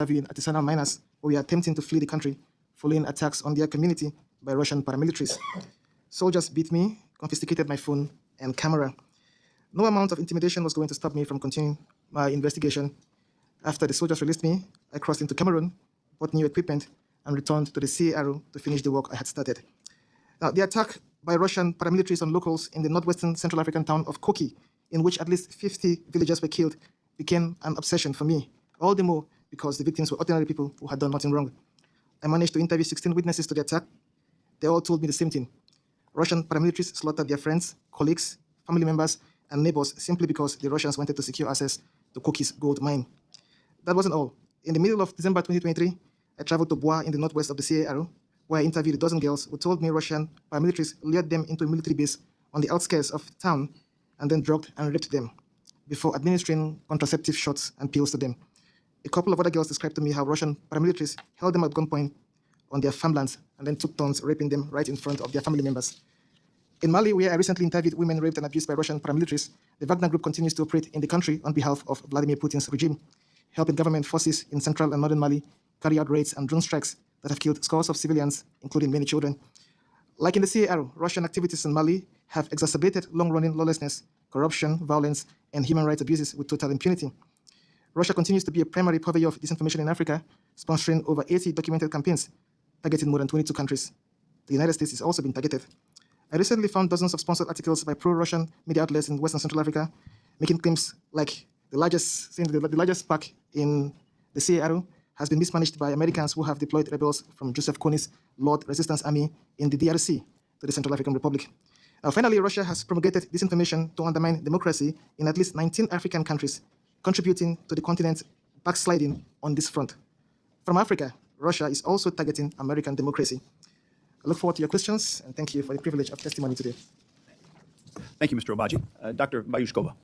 interviewing artisanal miners who were attempting to flee the country following attacks on their community by Russian paramilitaries. Soldiers beat me, confiscated my phone and camera. No amount of intimidation was going to stop me from continuing my investigation. After the soldiers released me, I crossed into Cameroon, bought new equipment, and returned to the CARO to finish the work I had started. Now, the attack by Russian paramilitaries on locals in the northwestern Central African town of Koki, in which at least 50 villagers were killed, became an obsession for me, all the more because the victims were ordinary people who had done nothing wrong. I managed to interview 16 witnesses to the attack. They all told me the same thing. Russian paramilitaries slaughtered their friends, colleagues, family members, and neighbors simply because the Russians wanted to secure access to Koki's gold mine. That wasn't all. In the middle of December 2023, I traveled to Bois in the northwest of the CARO, where I interviewed a dozen girls who told me Russian paramilitaries lured them into a military base on the outskirts of town and then drugged and raped them before administering contraceptive shots and pills to them. A couple of other girls described to me how Russian paramilitaries held them at gunpoint on their farmlands and then took turns raping them right in front of their family members. In Mali, where I recently interviewed women raped and abused by Russian paramilitaries, the Wagner Group continues to operate in the country on behalf of Vladimir Putin's regime, helping government forces in central and northern Mali carry out raids and drone strikes that have killed scores of civilians, including many children. Like in the CARO, Russian activities in Mali have exacerbated long-running lawlessness, corruption, violence, and human rights abuses with total impunity. Russia continues to be a primary purveyor of disinformation in Africa, sponsoring over 80 documented campaigns, targeting more than 22 countries. The United States is also being targeted. I recently found dozens of sponsored articles by pro-Russian media outlets in Western Central Africa, making claims like the largest park in the CARO has been mismanaged by Americans who have deployed rebels from Joseph Kony's Lord Resistance Army in the DRC to the Central African Republic. Finally, Russia has promulgated disinformation to undermine democracy in at least 19 African countries, contributing to the continent's backsliding on this front. From Africa, Russia is also targeting American democracy. I look forward to your questions, and thank you for the privilege of testimony today. Thank you, Mr. Obaji. Dr. Bayushkova.